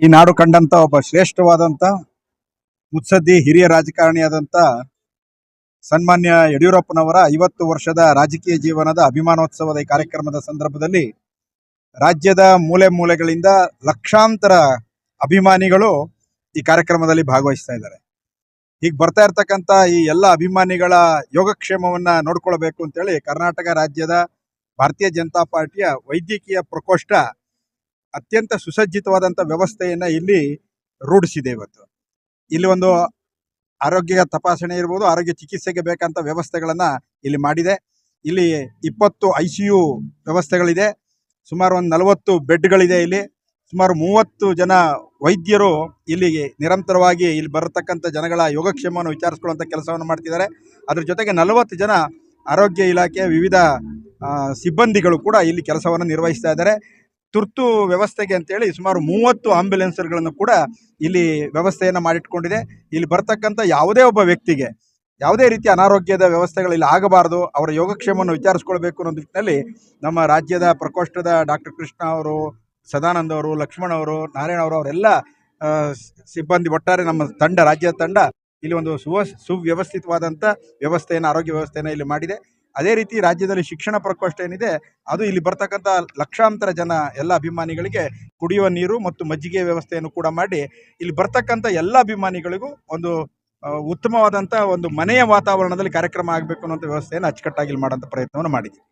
ಈ ನಾಡು ಕಂಡಂತ ಒಬ್ಬ ಶ್ರೇಷ್ಠವಾದಂತ ಮುತ್ಸದ್ದಿ ಹಿರಿಯ ರಾಜಕಾರಣಿಯಾದಂತ ಸನ್ಮಾನ್ಯ ಯಡಿಯೂರಪ್ಪನವರ 50 ವರ್ಷದ ರಾಜಕೀಯ ಜೀವನದ ಅಭಿಮಾನೋತ್ಸವದ ಈ ಕಾರ್ಯಕ್ರಮದ ಸಂದರ್ಭದಲ್ಲಿ ರಾಜ್ಯದ ಮೂಲೆ ಮೂಲೆಗಳಿಂದ ಲಕ್ಷಾಂತರ ಅಭಿಮಾನಿಗಳು ಈ ಕಾರ್ಯಕ್ರಮದಲ್ಲಿ ಭಾಗವಹಿಸ್ತಾ ಇದ್ದಾರೆ. ಈಗ ಬರ್ತಾ ಇರ್ತಕ್ಕಂಥ ಈ ಎಲ್ಲ ಅಭಿಮಾನಿಗಳ ಯೋಗಕ್ಷೇಮವನ್ನ ನೋಡ್ಕೊಳ್ಬೇಕು ಅಂತೇಳಿ ಕರ್ನಾಟಕ ರಾಜ್ಯದ ಭಾರತೀಯ ಜನತಾ ಪಾರ್ಟಿಯ ವೈದ್ಯಕೀಯ ಪ್ರಕೋಷ್ಠ ಅತ್ಯಂತ ಸುಸಜ್ಜಿತವಾದಂಥ ವ್ಯವಸ್ಥೆಯನ್ನ ಇಲ್ಲಿ ರೂಢಿಸಿದೆ. ಇಲ್ಲಿ ಒಂದು ಆರೋಗ್ಯ ತಪಾಸಣೆ ಇರ್ಬೋದು, ಆರೋಗ್ಯ ಚಿಕಿತ್ಸೆಗೆ ಬೇಕಂತ ವ್ಯವಸ್ಥೆಗಳನ್ನ ಇಲ್ಲಿ ಮಾಡಿದೆ. ಇಲ್ಲಿ 20 ICU ವ್ಯವಸ್ಥೆಗಳಿದೆ, ಸುಮಾರು ಒಂದು 40 ಬೆಡ್ಗಳಿದೆ. ಇಲ್ಲಿ ಸುಮಾರು 30 ಜನ ವೈದ್ಯರು ಇಲ್ಲಿ ನಿರಂತರವಾಗಿ ಇಲ್ಲಿ ಬರತಕ್ಕಂಥ ಜನಗಳ ಯೋಗಕ್ಷೇಮವನ್ನು ವಿಚಾರಿಸ್ಕೊಳ್ಳುವಂಥ ಕೆಲಸವನ್ನು ಮಾಡ್ತಿದ್ದಾರೆ. ಅದ್ರ ಜೊತೆಗೆ 40 ಜನ ಆರೋಗ್ಯ ಇಲಾಖೆಯ ವಿವಿಧ ಸಿಬ್ಬಂದಿಗಳು ಕೂಡ ಇಲ್ಲಿ ಕೆಲಸವನ್ನು ನಿರ್ವಹಿಸ್ತಾ ಇದ್ದಾರೆ. ತುರ್ತು ವ್ಯವಸ್ಥೆಗೆ ಅಂತೇಳಿ ಸುಮಾರು 30 ಆಂಬ್ಯುಲೆನ್ಸ್ಗಳನ್ನು ಕೂಡ ಇಲ್ಲಿ ವ್ಯವಸ್ಥೆಯನ್ನು ಮಾಡಿಟ್ಕೊಂಡಿದೆ. ಇಲ್ಲಿ ಬರ್ತಕ್ಕಂಥ ಯಾವುದೇ ಒಬ್ಬ ವ್ಯಕ್ತಿಗೆ ಯಾವುದೇ ರೀತಿಯ ಅನಾರೋಗ್ಯದ ವ್ಯವಸ್ಥೆಗಳು ಇಲ್ಲಿ ಆಗಬಾರ್ದು, ಅವರ ಯೋಗಕ್ಷೇಮವನ್ನು ವಿಚಾರಿಸ್ಕೊಳ್ಬೇಕು ಅನ್ನೋ ನಿಟ್ಟಿನಲ್ಲಿ ನಮ್ಮ ರಾಜ್ಯದ ಪ್ರಕೋಷ್ಠದ ಡಾಕ್ಟರ್ ಕೃಷ್ಣ ಅವರು, ಸದಾನಂದ ಅವರು, ಲಕ್ಷ್ಮಣ್ ಅವರು, ನಾರಾಯಣ ಅವರು, ಅವರೆಲ್ಲ ಸಿಬ್ಬಂದಿ, ಒಟ್ಟಾರೆ ನಮ್ಮ ತಂಡ, ರಾಜ್ಯದ ತಂಡ ಇಲ್ಲಿ ಒಂದು ಸುವ್ಯವಸ್ಥಿತವಾದಂಥ ವ್ಯವಸ್ಥೆಯನ್ನು, ಆರೋಗ್ಯ ವ್ಯವಸ್ಥೆಯನ್ನು ಇಲ್ಲಿ ಮಾಡಿದೆ. ಅದೇ ರೀತಿ ರಾಜ್ಯದಲ್ಲಿ ಶಿಕ್ಷಣ ಪ್ರಕೋಷ್ಠ ಏನಿದೆ ಅದು ಇಲ್ಲಿ ಬರ್ತಕ್ಕಂಥ ಲಕ್ಷಾಂತರ ಜನ ಎಲ್ಲ ಅಭಿಮಾನಿಗಳಿಗೆ ಕುಡಿಯುವ ನೀರು ಮತ್ತು ಮಜ್ಜಿಗೆ ವ್ಯವಸ್ಥೆಯನ್ನು ಕೂಡ ಮಾಡಿ ಇಲ್ಲಿ ಬರ್ತಕ್ಕಂಥ ಎಲ್ಲ ಅಭಿಮಾನಿಗಳಿಗೂ ಒಂದು ಉತ್ತಮವಾದಂಥ ಒಂದು ಮನೆಯ ವಾತಾವರಣದಲ್ಲಿ ಕಾರ್ಯಕ್ರಮ ಆಗಬೇಕು ಅನ್ನೋ ವ್ಯವಸ್ಥೆಯನ್ನು ಅಚ್ಚುಕಟ್ಟಾಗಿ ಮಾಡೋಂಥ ಪ್ರಯತ್ನವನ್ನು ಮಾಡಿದ್ದೀವಿ.